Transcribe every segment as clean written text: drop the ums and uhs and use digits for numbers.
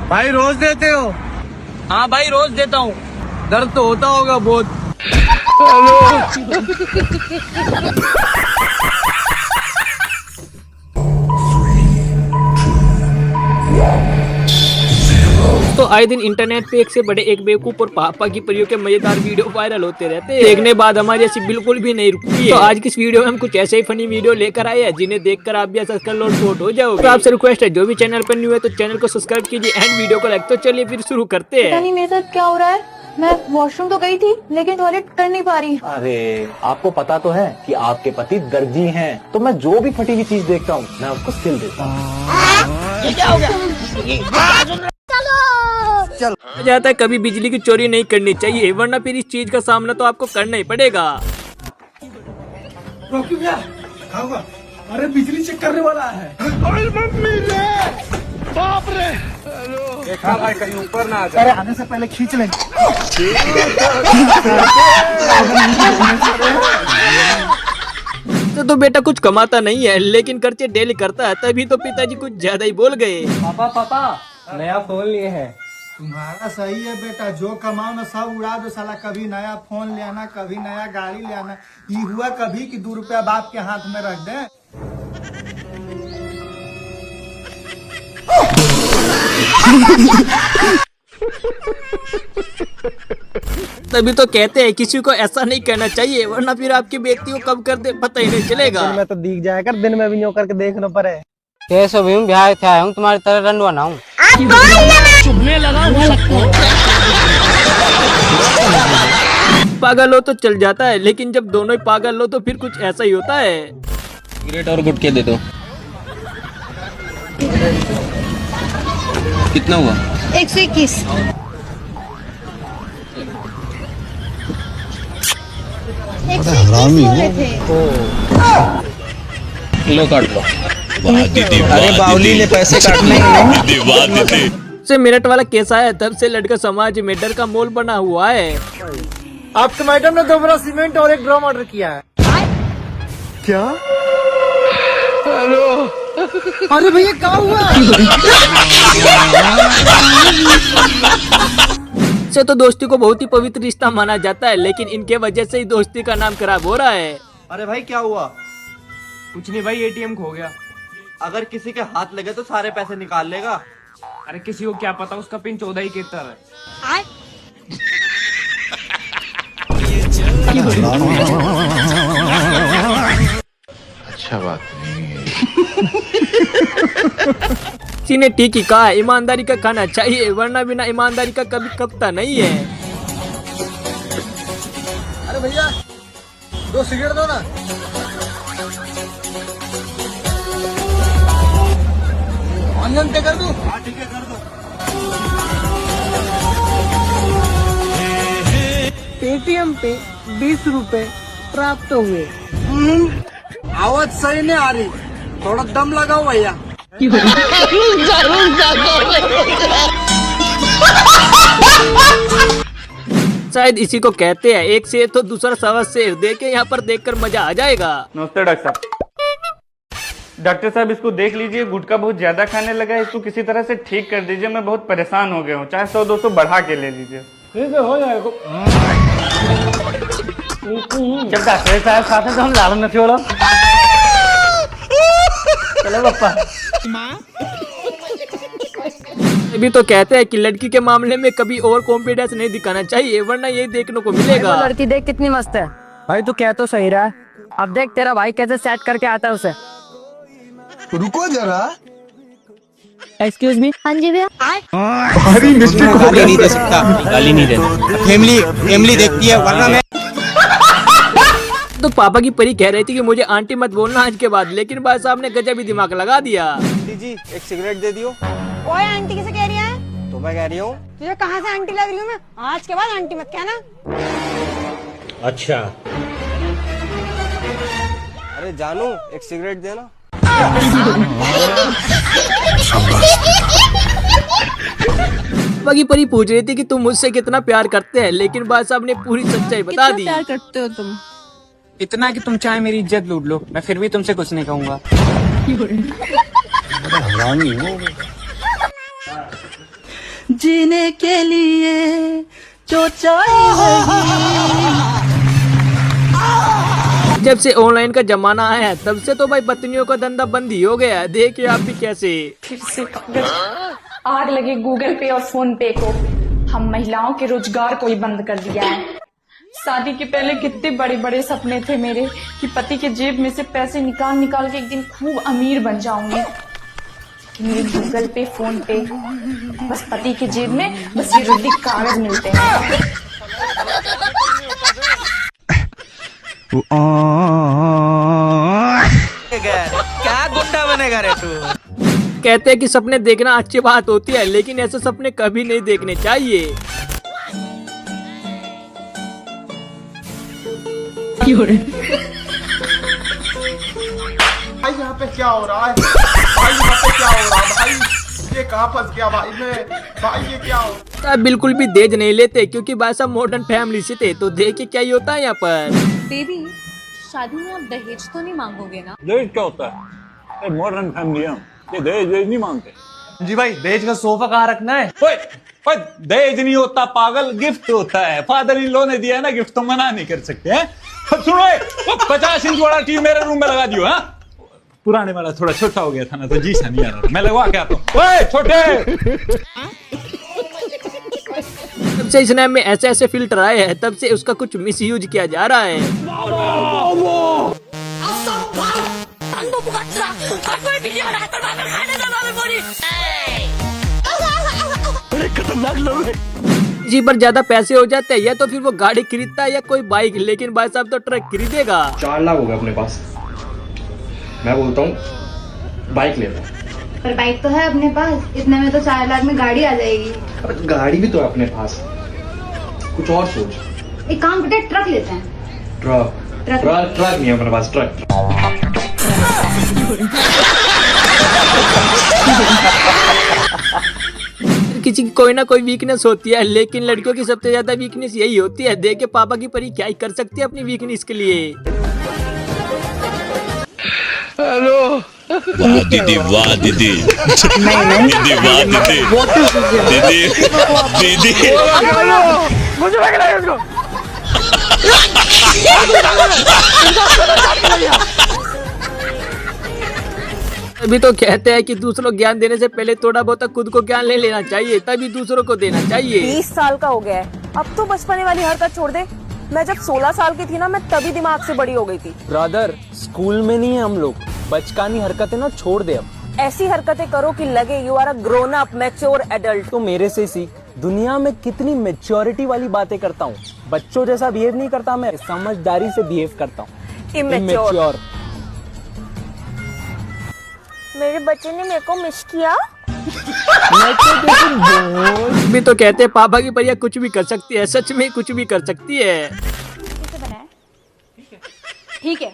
भाई रोज देते हो? हाँ भाई रोज देता हूँ। दर्द तो होता होगा बहुत। तो आए दिन इंटरनेट पे एक से बड़े एक बेवकूफ और पापा की परियों के मजेदार वीडियो वायरल होते रहते हैं। देखने बाद हमारी ऐसी बिल्कुल भी नहीं रुकती है। तो आज की इस वीडियो में हम कुछ ऐसे ही फनी वीडियो लेकर आए हैं जिन्हें देखकर आप भी ऐसा कर लोटपोट हो जाओगे। तो आपसे रिक्वेस्ट है, जो भी चैनल पर न्यू है तो चैनल को सब्सक्राइब कीजिए एंड वीडियो को लाइक। तो चलिए फिर शुरू करते हैं। पता नहीं मेरे साथ क्या हो रहा है। मैं वॉशरूम तो गई थी लेकिन टॉयलेट कर नहीं पा रही। अरे आपको पता तो है कि आपके पति दर्जी हैं, तो मैं जो भी फटी हुई चीज देखता हूँ मैं उसको सिल देता हूँ। ये क्या हो गया? जाता है कभी बिजली की चोरी नहीं करनी चाहिए, वरना फिर इस चीज का सामना तो आपको करना ही पड़ेगा। रॉकी भैया क्या हुआ? अरे बिजली चेक करने वाला है। अरे मम्मी रे, बाप रे। देखा भाई कहीं ऊपर ना आ जाए। अरे आने से पहले खींच लेंगे। तो बेटा कुछ कमाता नहीं है लेकिन खर्चे डेली करता है, तभी तो पिताजी कुछ ज्यादा ही बोल गए। पापा नया फोन लिए हैं। तुम्हारा सही है बेटा, जो कमाओ ना सब उड़ा दो साला। कभी नया फोन ले आना, कभी नया गाड़ी ले आना। ये हुआ कभी कि 2 रुपया बाप के हाथ में रख दे। तभी तो कहते हैं किसी को ऐसा नहीं करना चाहिए, वरना फिर आपकी बेइज्जती को कब कर दे पता ही नहीं चलेगा। दिन में तो दिख जाएगा, दिन में भी नहीं करके देखना पड़े। कैसे भी हूँ, ब्याह थे आया हूँ, तुम्हारी तरह रंडवा ना हूँ। चुभने लगा पागल हो तो चल जाता है, लेकिन जब दोनों ही पागल हो तो फिर कुछ ऐसा ही होता है। सिगरेट और गुटखे दे दो। कितना हुआ? 121। लो काट लो। अरे बावली ने पैसे काटने से मिनट वाला केस आया, तब से लड़का समाज में डर का मोल बना हुआ है। आपके मैडम ने 2 बड़ा सीमेंट और 1 ड्रम ऑर्डर किया है। क्या? हेलो। अरे भैया क्या हुआ? से तो दोस्ती को बहुत ही पवित्र रिश्ता माना जाता है, लेकिन इनके वजह से ही दोस्ती का नाम खराब हो रहा है। अरे भाई क्या हुआ? कुछ नहीं भाई, एटीएम खो गया। अगर किसी के हाथ लगे तो सारे पैसे निकाल लेगा। अरे किसी को क्या पता, उसका पिन 14 ही कहता है। अच्छा बात नहीं है। किसी ने ठीक ही कहा, ईमानदारी का खाना चाहिए, वरना बिना ईमानदारी का कभी कपता नहीं है। अरे भैया 2 सिगरेट दो ना। ऑनलाइन पे कर दूं? हाँ ठीक है कर दो। पेटीएम पे 20 रुपए प्राप्त हुए। आवाज सही नहीं आ रही, थोड़ा दम लगाओ भैया। शायद इसी को कहते हैं एक शेर तो दूसरा सवा शेर। देखे यहाँ पर देखकर मजा आ जाएगा। नमस्ते डॉक्टर साहब। डॉक्टर साहब इसको देख लीजिए, गुटखा बहुत ज्यादा खाने लगा है, इसको किसी तरह से ठीक कर दीजिए। मैं बहुत परेशान हो गया हूँ, चाहे 100-200 बढ़ा के ले लीजिए। ठीक है हो जाएगा। जब डॉक्टर साहब साथ हैं तो हम लाल न छोड़ो। चलो पापा। अभी तो कहते हैं कि लड़की के मामले में कभी ओवर कॉन्फिडेंस नहीं दिखाना चाहिए, वरना यही देखने को मिलेगा। लड़की देख कितनी मस्त है। भाई तू कह तो सही रहा है, अब देख तेरा भाई कैसे सेट करके आता है उसे। रुको जरा। Excuse me. हाँ जी भैया। गाली नहीं दे सकता, गाली नहीं देना। फैमिली देखती है, वरना मैं तो पापा की परी कह रही थी कि मुझे आंटी मत बोलना आज के बाद, लेकिन भाई साहब ने गजब ही दिमाग लगा दिया। जी एक सिगरेट दे दियो। ओए आंटी किसे कह रही है? तो मैं कह रही हूँ तुझे कहाँ से आंटी लग रही हूँ मैं? आज के बाद आंटी मत कहना। अच्छा। अरे जानू एक सिगरेट देना। पापा की परी पूछ रही थी कि तुम मुझसे कितना प्यार करते हैं, लेकिन भाई साहब ने पूरी सच्चाई बता दी। प्यार करते हो तुम? इतना कि तुम चाहे मेरी इज्जत लूट लो, मैं फिर भी तुमसे कुछ नहीं कहूँगा। जीने के लिए जो चाहिए। जब से ऑनलाइन का जमाना आया है तब से तो भाई पत्नियों का धंधा बंद ही हो गया है। देखिए आप भी कैसे। फिर से आग लगे गूगल पे और फोन पे को। हम महिलाओं के रोजगार को ही बंद कर दिया है। शादी के पहले कितने बड़े बड़े सपने थे मेरे कि पति के जेब में से पैसे निकाल निकाल के एक दिन खूब अमीर बन जाऊंगी। मेरे गूगल पे फोन पे बस पति के जेब में बस ये रद्दी कागज मिलते हैं। क्या गुंडा बनेगा रे तू। कहते हैं कि सपने देखना अच्छी बात होती है, लेकिन ऐसे सपने कभी नहीं देखने चाहिए। भाई यहाँ पे क्या हो रहा है? भाई यहाँ पे क्या हो रहा है? भाई ये कहाँ फंस गया भाई मैं? भाई ये क्या हो? अब बिल्कुल भी दहेज नहीं लेते क्योंकि भाई साहब मॉडर्न फैमिली से थे, तो देखिए क्या ही होता है यहाँ पर। बेबी शादी में आप दहेज तो नहीं मांगोगे ना? दहेज क्या होता है? मॉडर्न फैमिली हम ये दहेज नहीं मांगते। जी भाई दहेज का सोफा कहाँ रखना है? ओए दहेज नहीं होता पागल, गिफ्ट होता है। फादर इन लॉ ने दिया है ना गिफ्ट, तो मना नहीं कर सकते हैं। सुनो 50 इंच वाला टीवी मेरे रूम में लगा दियो। हाँ पुराने वाला थोड़ा छोटा हो गया था ना, तो जी सा नहीं आ रहा। मैं लगवा के आता हूँ। ओए छोटे। जब से स्नैप में ऐसे ऐसे फिल्टर आए हैं तब से उसका कुछ मिसयूज किया जा रहा है। खतरनाक लोग हैं। जी पर ज्यादा पैसे हो जाते हैं या तो फिर वो गाड़ी खरीदता है या कोई बाइक, लेकिन भाई साहब तो ट्रक खरीदेगा। 4 लाख हो गए अपने पास। मैं बोलता हूँ बाइक लेता हूँ। पर बाइक तो है अपने पास, इतने में तो 4 लाख में गाड़ी आ जाएगी। अब गाड़ी भी तो है अपने पास, कुछ और सोच। एक काम करते हैं ट्रक लेते हैं। ट्रक नहीं है अपने पास, ट्रक। किसी की कोई ना कोई वीकनेस होती है, लेकिन लड़कियों की सबसे ज्यादा वीकनेस यही होती है। देखे पापा की परी क्या ही कर सकती है अपनी वीकनेस के लिए। हेलो वाह दीदी, वाह दीदी, दीदी वाह दीदी, दीदी दीदी। मुझे लग रहा है उसको। अभी तो कहते हैं कि दूसरों को ज्ञान देने से पहले थोड़ा बहुत खुद को ज्ञान ले लेना चाहिए, तभी दूसरों को देना चाहिए। 20 साल का हो गया है, अब तो बचपने वाली हरकत छोड़ दे। मैं जब 16 साल की थी ना, मैं तभी दिमाग से बड़ी हो गई थी। ब्रदर स्कूल में नहीं है हम लोग, बचकानी हरकतें ना छोड़ दे। अब ऐसी हरकतें करो कि लगे you are a grown up mature adult. तो मेरे से सीख, दुनिया में कितनी मैच्योरिटी वाली बातें करता हूँ। बच्चों जैसा बिहेव नहीं करता, मैं समझदारी से बिहेव करता हूँ। इमेच्योर। मेरे बच्चे ने मेरे को मिस किया। भी तो कहते हैं पापा की परिया कुछ भी कर सकती है, सच में कुछ भी कर सकती है। कैसे बनाया? ठीक है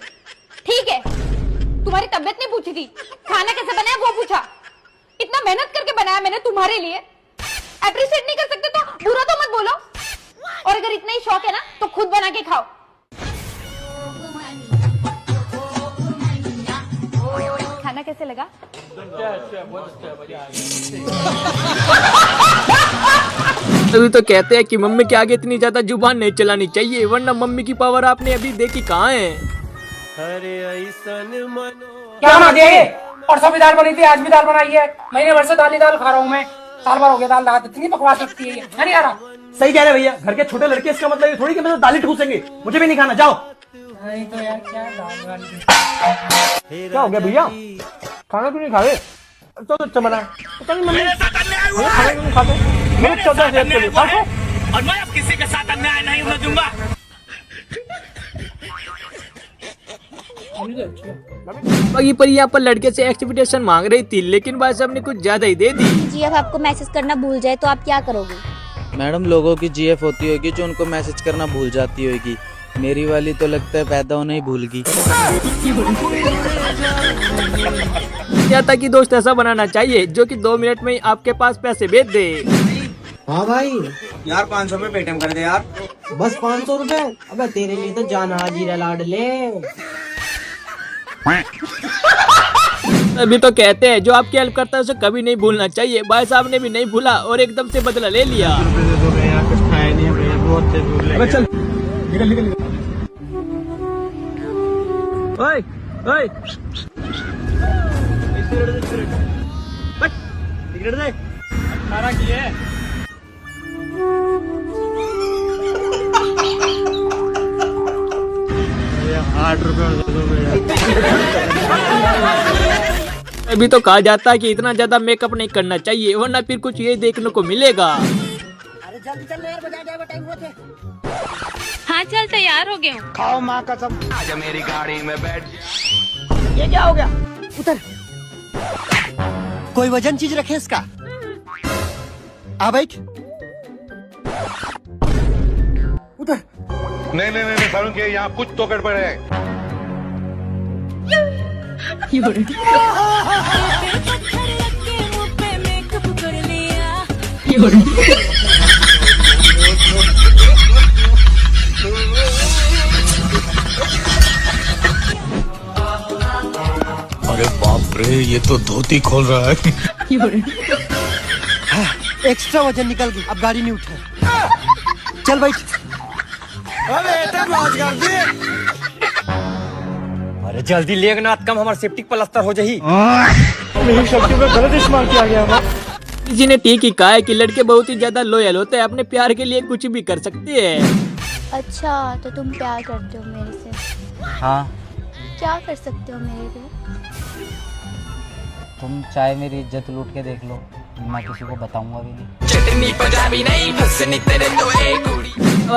ठीक है। तुम्हारी तबीयत नहीं पूछी थी, खाना कैसे बनाया वो पूछा। इतना मेहनत करके बनाया मैंने तुम्हारे लिए, अप्रिशिएट नहीं कर सकते तो बुरा तो मत बोलो। और अगर इतना ही शौक है ना तो खुद बना के खाओ। खाना कैसे लगा? तभी तो कहते हैं कि मम्मी के आगे इतनी ज्यादा जुबान नहीं चलानी चाहिए, वरना मम्मी की पावर आपने अभी देखी कहाँ है। क्या बना दिया ये? परसों भी दाल बनी थी, आज भी दाल बनाई है। महीने भर से दाल ही दाल खा रहा हूँ मैं। साल भर हो गया दाल दाल, इतनी बकवास लगती है ये। नहीं आ रहा। सही कह रहे भैया, घर के छोटे लड़के, इसका मतलब ये थोड़ी कि मैं दाल ही ठूसेंगे। मुझे भी नहीं खाना, जाओ। नहीं तो यार क्या दाल क्या हो गया भैया, खाना क्यों नहीं खा रहे? तो अच्छा बना पता नहीं मम्मी खाना क्यों नहीं खाते? बहुत चलता है सेहत के लिए, खाओ। और मैं अब किसी के साथ अन्याय नहीं होने दूंगा। बाकी पर यहाँ पर लड़के से एक्सपेक्टेशन मांग रही थी, लेकिन भाई साहब ने कुछ ज्यादा ही दे दी। जी अब आपको मैसेज करना भूल जाए तो आप क्या करोगे? मैडम लोगों की जीएफ होती होगी जो उनको मैसेज करना भूल जाती होगी। मेरी वाली तो लगता है पैदा होना ही भूल गई। क्या था कि दोस्त ऐसा बनाना चाहिए जो कि 2 मिनट में ही आपके पास पैसे भेज दे। हाँ भाई यार 500 रुपए पेटीएम कर दे यार। बस 500 रुपए? अबे तेरे लिए तो जान हाजिर है लाडले। अभी तो कहते हैं जो आपकी हेल्प करता है उसे कभी नहीं भूलना चाहिए। भाई साहब ने भी नहीं भूला और एकदम से बदला ले लिया। अबे चल निकल निकल निकल। ओए ओए सिगरेट दे 18 की है। अभी तो कहा जाता है कि इतना ज्यादा मेकअप नहीं करना चाहिए वरना फिर कुछ ये देखने को मिलेगा। अरे जल्दी चल यार, बजा जाएगा, टाइम हुआ थे। हाँ चल तैयार हो गया हूँ। खाओ माँ कसम। आजा मेरी गाड़ी में बैठ। ये क्या हो गया? उतर। कोई वजन चीज रखे इसका। आ बैठ। उतर। नहीं सारुण के यहाँ कुछ तो गड़बड़ है। अरे बाप रे, ये तो धोती खोल रहा है। एक्स्ट्रा वजन निकल गई, अब गाड़ी नहीं उठे। चल बैठ। अरे जल्दी लेगना कम, हमारे सेफ्टी प्लास्टर हो जाही। मेरी शक्ति में गलत इस्तेमाल किया गया हमारा। किसी ने ठीक ही कहा है कि लड़के बहुत ही ज्यादा लॉयल होते हैं, अपने प्यार के लिए कुछ भी कर सकते हैं। अच्छा तो तुम प्यार करते हो मेरे से? हाँ। क्या कर सकते हो मेरे लिए? तुम चाहे मेरी इज्जत लूट के देख लो, मैं किसी को बताऊंगा भी नहीं।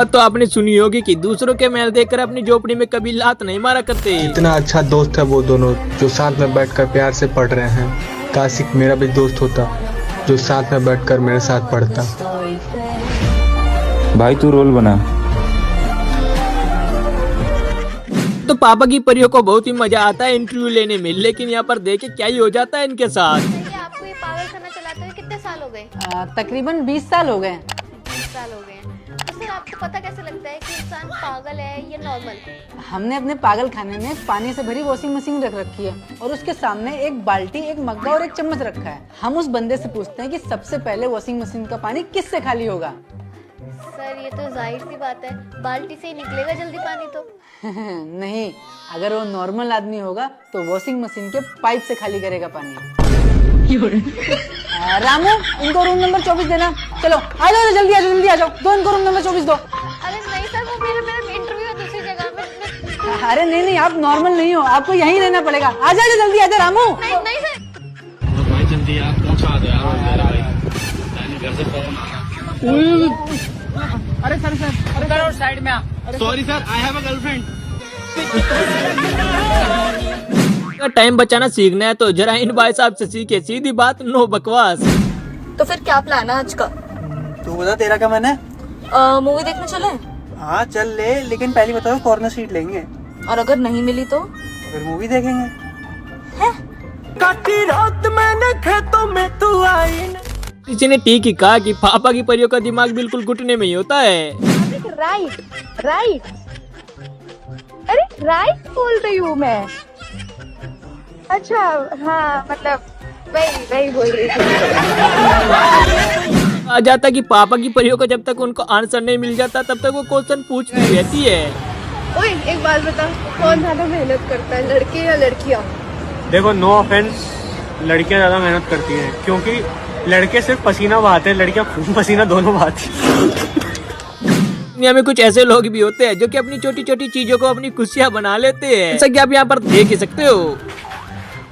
तो आपने सुनी होगी कि दूसरों के महल देखकर अपनी झोपड़ी में कभी लात नहीं मारा करते। इतना अच्छा दोस्त है वो दोनों जो साथ में बैठकर प्यार से पढ़ रहे हैं। काश मेरा भी दोस्त होता जो साथ में बैठकर मेरे साथ पढ़ता। भाई तू रोल बना। तो पापा की परियों को बहुत ही मजा आता है इंटरव्यू लेने में, लेकिन यहाँ पर देखे क्या ही हो जाता है इनके साथ। आपको ये पागल खाना चलाते हुए कितने साल हो गए? तकरीबन 20 साल हो गए। 20 साल हो गए। तो सर आपको पता कैसे लगता है कि इंसान पागल है या नॉर्मल? हमने अपने पागल खाने में पानी से भरी वॉशिंग मशीन रख रखी है और उसके सामने एक बाल्टी, एक मग्गा और एक चम्मच रखा है। हम उस बंदे से पूछते हैं कि सबसे पहले वॉशिंग मशीन का पानी किससे खाली होगा? सर ये तो जाहिर सी बात है, बाल्टी से ही निकलेगा जल्दी पानी तो। नहीं, अगर वो नॉर्मल आदमी होगा तो वॉशिंग मशीन के पाइप से खाली करेगा पानी। रामू इनको रूम नंबर 24 देना। चलो आ जाओ, जल्दी आ जाओ, जल्दी आ जाओ। दो इनको रूम नंबर 24 दो। अरे नहीं सर, वो मेरा इंटरव्यू है दूसरी जगह में। अरे नहीं, आप नॉर्मल नहीं हो, आपको यहीं रहना पड़ेगा। आ जाओ जल्दी, आ जाओ रामू। नहीं सर। भाई जल्दी आप पहुंचा दो यार, घर से फोन। अरे सर अरे साइड में आ। Sorry sir, I have a girlfriend. Time बचाना सीखना है तो जरा इन भाई साहब से सीखे, सीधी बात, नो बकवास। तो फिर क्या प्लान है आज का? तू बता तेरा क्या मन है? मूवी देखने चले? हाँ चल ले, लेकिन पहले बताओ कॉर्नर सीट लेंगे। और अगर नहीं मिली तो? फिर मूवी देखेंगे। काटी रात मैंने खेतों में तू आई। किसी ने ठीक ही कहा कि पापा की परियों का दिमाग बिल्कुल घुटने में ही होता है। राइट राइट, अरे राइट बोल रही हूँ मैं। अच्छा हाँ, मतलब वही बोल रही थी। आ जाता कि पापा की परियों को जब तक उनको आंसर नहीं मिल जाता तब तक वो क्वेश्चन पूछती रहती है। ओए एक बात बता, कौन ज्यादा मेहनत करता है, लड़के या लड़कियाँ? देखो नो ऑफेंस, लड़कियां ज्यादा मेहनत करती हैं क्योंकि लड़के सिर्फ पसीना बहाते हैं, लड़कियां खून पसीना दोनों बहाती हैं। दुनिया में कुछ ऐसे लोग भी होते हैं जो कि अपनी छोटी छोटी चीजों को अपनी खुशियाँ बना लेते हैं, जैसा कि आप यहाँ पर देख ही सकते हो।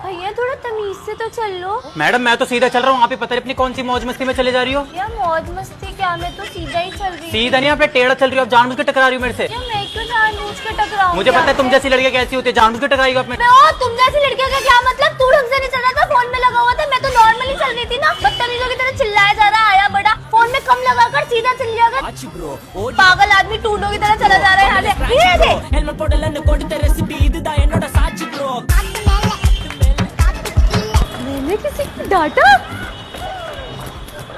भैया थोड़ा तमीज से तो चल लो। मैडम मैं तो सीधा चल रहा हूँ, आप ही पता नहीं अपनी कौन सी मौज मस्ती में चले जा रही हो। यार मौज मस्ती क्या, मैं तो सीधा ही चल रही हूँ। सीधा नहीं, आप टेढ़ा चल रही हो, आप जानबूझ के टकरा रही हो मेरे से। मैं क्यों जानबूझ के टकराऊं? मुझे पता है तुम जैसी लड़कियां कैसी होती है, जानबूझ के टकराई हो आप। तुम जैसी लड़कियों का क्या मतलब? तू ढंग से नहीं चल रहा था, फोन में लगा हुआ था, मैं तो नॉर्मली चल रही थी ना। बदतमीजों की तरह चिल्लाया जा रहा है, आया बड़ा, फोन में कम लगाकर सीधा चल लिया कर। पागल आदमी टूडों की तरह चला जा रहा है यहाँ से। मैंने किसी को डांटा?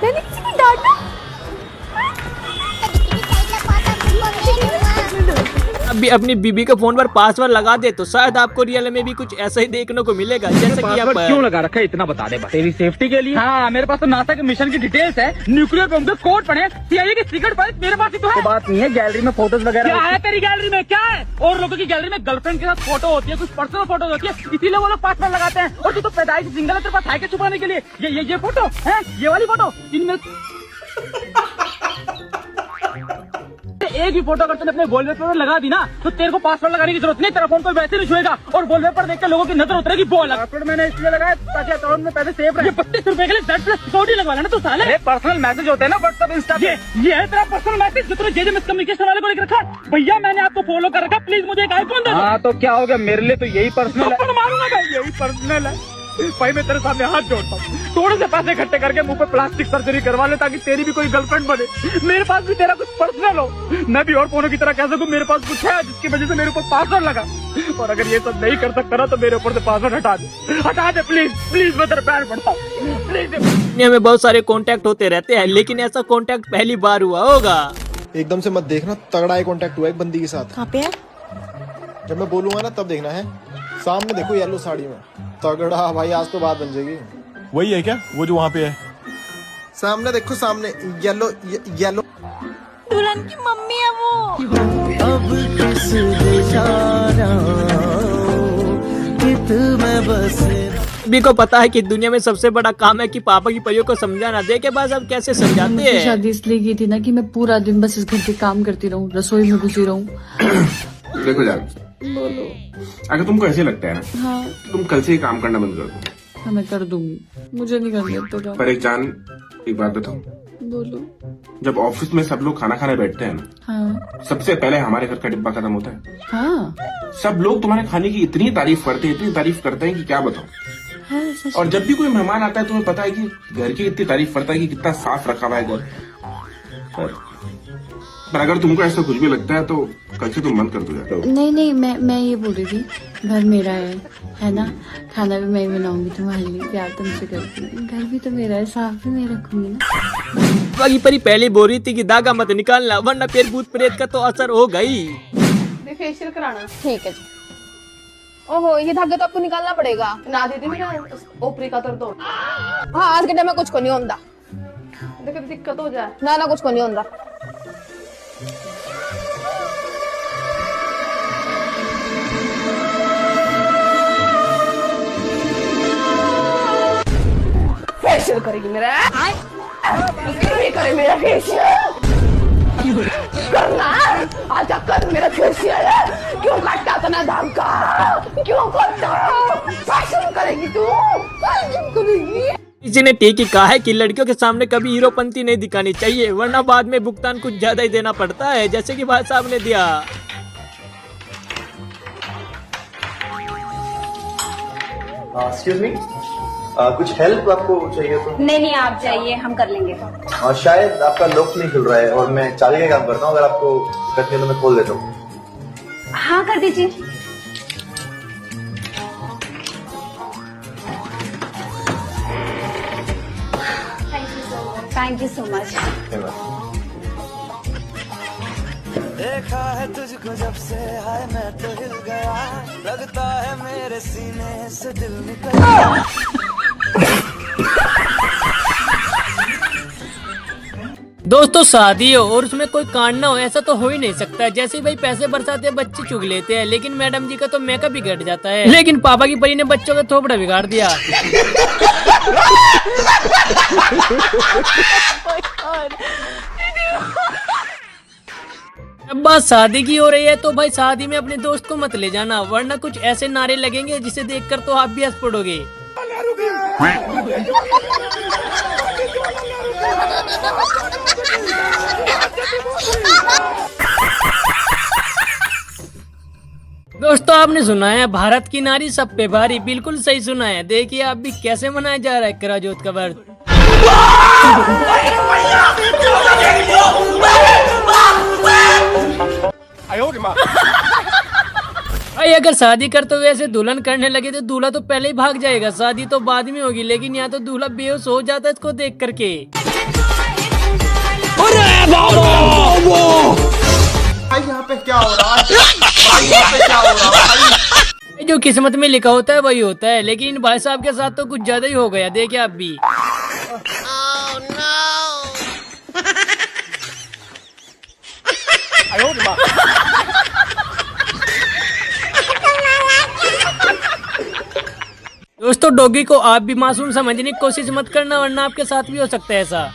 मैंने किसी को डांटा? अभी अपनी बीबी के फोन पर पासवर्ड लगा दे तो शायद आपको रियल में भी कुछ ऐसा ही देखने को मिलेगा। जैसे कि आप क्यों लगा रखा है इतना बता दे बस। तेरी सेफ्टी के लिए। हाँ, मेरे पास तो नासा के मिशन की डिटेल्स है, न्यूक्लियर बम के कोड पड़े, CIA के सीक्रेट फाइल मेरे पास ही तो है। बात नहीं है, गैलरी में फोटोज वगैरह क्या है? तेरी गैलरी में क्या है? और लोगों की गैलरी में गर्लफ्रेंड के साथ फोटो होती है, कुछ पर्सनल फोटो होती है, इसीलिए वो लोग पासवर्ड लगाते हैं। और तू तो पैदाइश सिंगल है, तेरे पास है क्या छुपाने के लिए? ये फोटो है, ये वाली फोटो, इनमें एक भी फोटो अगर तूने अपने वॉलपेपर पर लगा दी ना तो तेरे को पासवर्ड लगाने की जरूरत नहीं, तेरा फोन कोई वैसे नहीं छुएगा और वॉलपेपर देख के लोगों की नजर उतरेगी। पासवर्ड मैंने इसलिए लगाया ताकि अकाउंट में पैसे सेव रहे। 32 रुपए के लिए Z+सिक्योरिटी लगवा लेना तू साले। पर्सनल मैसेज होते हैं ना व्हाट्सएप इंस्टा पे। ये है तेरा पर्सनल मैसेज जो तूने जे मिसकम्युनिकेशन वाले को लिख रखा। भैया मैंने आपको फॉलो कर रखा, प्लीज मुझे एक आईफोन दे दो। हाँ तो क्या हो गया, मेरे लिए तो यही पर्सनल है। मारूंगा भाई, यही पर्सनल है भाई। मैं तेरे सामने हाथ जोड़ता हूँ, थोड़े से पैसे इकट्ठे करके मुंह पे प्लास्टिक सर्जरी करवा ले ताकि तेरी भी कोई गर्लफ्रेंड बने, मेरे पास भी तेरा कुछ पर्सनल हो, मैं भी और फोनों की तरह कह सकूं मेरे पास कुछ है जिसकी वजह से मेरे ऊपर पासवर्ड लगा। और अगर ये सब नहीं कर सकता ना तो मेरे ऊपर से पासवर्ड हटा दे प्लीज प्लीज। मैं तेरे पैर पड़ता हूँ प्लीज। दुनिया में बहुत सारे कॉन्टेक्ट होते रहते हैं लेकिन ऐसा कॉन्टेक्ट पहली बार हुआ होगा। एकदम से मत देखना, तगड़ा ही कॉन्टेक्ट हुआ एक बंदी के साथ। कहाँ पे है? जब मैं बोलूंगा ना तब देखना है। सामने देखो येलो साड़ी में, तगड़ा भाई, आज तो बात बन जाएगी। वही है क्या वो जो वहाँ पे है? सामने देखो, सामने येलो येलो। दुल्हन की मम्मी है वो। अब किस सभी को पता है कि दुनिया में सबसे बड़ा काम है कि पापा की परियों को समझाना। देखे बाद अब कैसे समझाते हैं। शादी इसलिए की थी ना कि मैं पूरा दिन बस इस घर के काम करती रहूं, रसोई में घुसी रहूं। देखो जान, बोलो। अगर तुमको ऐसे लगता है ना, हाँ तुम कल से ही काम करना बंद कर दो। हाँ मैं कर दूंगी, मुझे नहीं करने देते काम। पर एक जान, एक बात बताओ। बोलो। जब ऑफिस में सब लोग खाना खाने बैठते हैं ना, हाँ सबसे पहले हमारे घर का डिब्बा खत्म होता है। हाँ सब लोग तुम्हारे खाने की इतनी तारीफ करते हैं कि क्या बताओ। हाँ, और जब भी कोई मेहमान आता है तुम्हें पता है कि घर की इतनी तारीफ करता है कि कितना साफ रखा हुआ है घर। पर अगर तुमको ऐसा कुछ भी लगता है तो कल से तुम बंद कर दो। नहीं मैं ये बोल रही थी, घर मेरा है ना, खाना भी मैं बनाऊंगी तुम्हारे लिए, प्यार तुमसे करती हूँ, घर भी तो मेरा है, साफ भी मैं रखूंगी ना। बाकी परी पहले बोल रही थी कि धागा मत निकालना वरना फिर भूत प्रेत का तो असर हो गई। फेशियल कराना ठीक है जी। ओहो ये धागा तो आपको निकालना पड़ेगा ना दीदी, मेरा ओपरी का दर्द हो। हाँ आज के टाइम में कुछ को नहीं होता, देखो दिक्कत हो जाए ना कुछ को नहीं होता। फेशियल करेगी मेरा, करे मेरा फेशियल करना। आजा कर मेरा फेशियल, क्यों काटता था ना दाम का, क्यों करता? फेशियल करेगी तू, फेशियल करेगी। किसी ने ठीक ही कहा है कि लड़कियों के सामने कभी हीरोपंती नहीं दिखानी चाहिए वरना बाद में भुगतान कुछ ज्यादा ही देना पड़ता है, जैसे कि भाई साहब ने दिया। एक्सक्यूज मी, कुछ हेल्प आपको चाहिए तो? नहीं आप चाहिए, हम कर लेंगे। शायद आपका लॉक नहीं खुल रहा है और मैं चाबी का काम करता हूँ, अगर आपको करते तो मैं खोल देता हूँ। हाँ कर दीजिए। Thank you so much. देखा है तुझको जब से, हाय मैं तो हिल गया, लगता है मेरे सीने से दिल निकल गया। दोस्तों शादी हो और उसमें कोई कांड ना हो ऐसा तो हो ही नहीं सकता। जैसे भाई पैसे बरसाते बच्चे चुग लेते हैं लेकिन मैडम जी का तो मेकअप बिगड़ जाता है, लेकिन पापा की परी ने बच्चों का थोपड़ा बिगाड़ दिया। अब बात शादी की हो रही है तो भाई शादी में अपने दोस्त को मत ले जाना वरना कुछ ऐसे नारे लगेंगे जिसे देखकर तो आप भी हंस पड़ोगे। दोस्तों आपने सुना है भारत की नारी सब पे भारी, बिल्कुल सही सुना है। देखिए आप भी कैसे मनाया जा रहा है कराजोत का व्रत। भाई अगर शादी करते हुए ऐसे दुल्हन करने लगे तो दूल्हा तो पहले ही भाग जाएगा, शादी तो बाद में होगी, लेकिन यहाँ तो दूल्हा बेहोश हो जाता है इसको देख करके। भाई यहाँ पे क्या हो रहा है? भाई यहाँ पे क्या हो रहा है भाई? जो किस्मत में लिखा होता है वही होता है, लेकिन इन भाई साहब के साथ तो कुछ ज्यादा ही हो गया। देखिए आप भी। दोस्तों डॉगी को आप भी मासूम समझने की कोशिश मत करना, वरना आपके साथ भी हो सकता है ऐसा।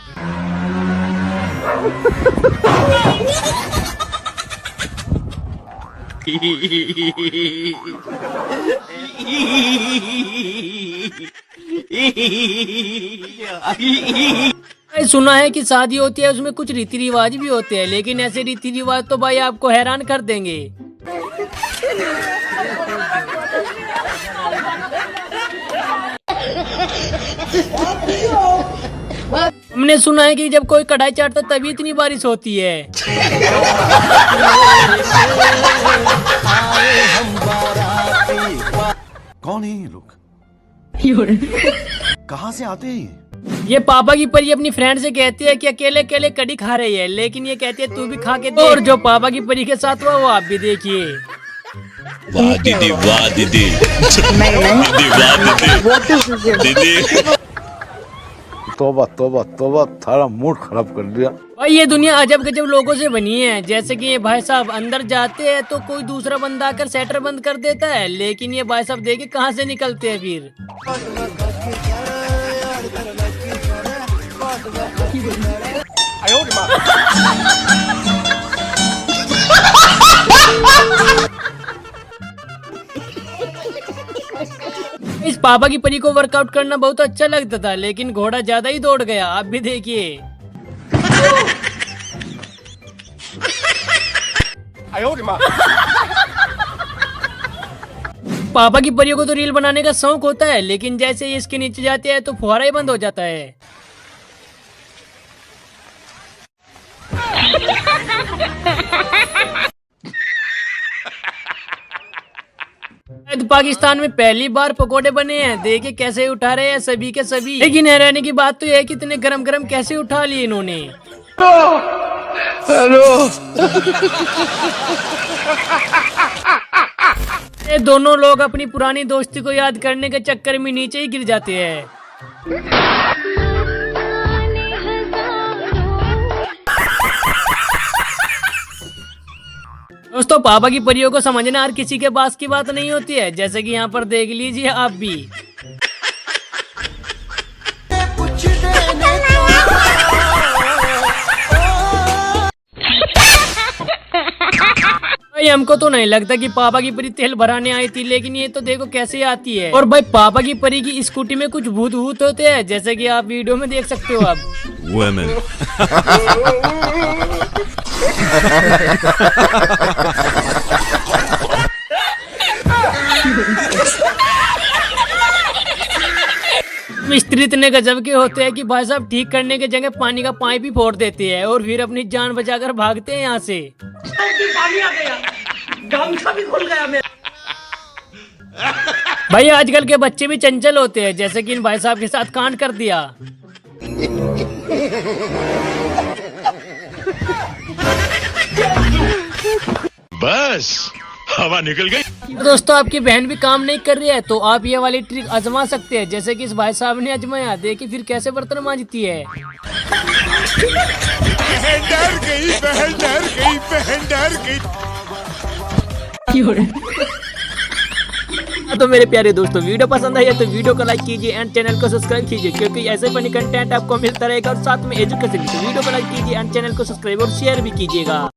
सुना है कि शादी होती है उसमें कुछ रीति रिवाज भी होते हैं, लेकिन ऐसे रीति रिवाज तो भाई आपको हैरान कर देंगे। हमने सुना है कि जब कोई कढ़ाई चाटता तभी इतनी बारिश होती है। कौन है ये लोग? कहाँ से आते हैं ये पापा की परी अपनी फ्रेंड से कहती है कि अकेले अकेले कड़ी खा रही है, लेकिन ये कहती है तू भी खा के दे। और जो पापा की परी के साथ हुआ वो आप भी देखिए। वाह दीदी, वाह दीदी, दीदी। तोबा तोबा तोबा, थारा मूड खराब कर दिया भाई। ये दुनिया अजब गजब लोगों से बनी है। जैसे कि ये भाई साहब अंदर जाते हैं तो कोई दूसरा बंदा आकर शटर बंद कर देता है, लेकिन ये भाई साहब देखिए कहाँ से निकलते हैं फिर। इस पापा की परी को वर्कआउट करना बहुत अच्छा लगता था, लेकिन घोड़ा ज्यादा ही दौड़ गया। आप भी देखिए। पापा की परियों को तो रील बनाने का शौक होता है, लेकिन जैसे ही इसके नीचे जाते हैं तो फुहारा ही बंद हो जाता है। पाकिस्तान में पहली बार पकोड़े बने हैं। देखिए कैसे उठा रहे हैं सभी के सभी। लेकिन हैरानी की बात तो यह है कि इतने गरम गरम कैसे उठा लिए इन्होंने। हेलो। ये दोनों लोग अपनी पुरानी दोस्ती को याद करने के चक्कर में नीचे ही गिर जाते हैं। दोस्तों पापा की परियों को समझना हर किसी के पास की बात नहीं होती है। जैसे कि यहाँ पर देख लीजिए आप भी। भाई हमको तो नहीं लगता कि पापा की परी तेल भराने आई थी, लेकिन ये तो देखो कैसे आती है। और भाई पापा की परी की स्कूटी में कुछ भूत भूत होते हैं, जैसे कि आप वीडियो में देख सकते हो आप। मिस्त्री इतने गजब के होते हैं कि भाई साहब ठीक करने के जगह पानी का पाइप ही फोड़ देते हैं और फिर अपनी जान बचाकर भागते हैं यहाँ से। पानी आ गया, गामछा भी खुल गया मेरा। भाई आजकल के बच्चे भी चंचल होते हैं, जैसे कि इन भाई साहब के साथ कांड कर दिया। बस हवा निकल गई। तो दोस्तों आपकी बहन भी काम नहीं कर रही है तो आप ये वाली ट्रिक आजमा सकते हैं, जैसे कि इस भाई साहब ने आजमाया। देखिए फिर कैसे बर्तन मांजती है। बहन डर गई, बहन डर गई, बहन डर गई। तो मेरे प्यारे दोस्तों वीडियो पसंद आई है तो वीडियो को लाइक कीजिए एंड चैनल को सब्सक्राइब कीजिए, क्योंकि ऐसे फनी कंटेंट आपको मिलता रहेगा और साथ में एजुकेशन। तो वीडियो को लाइक कीजिए एंड चैनल को सब्सक्राइब और शेयर भी कीजिएगा।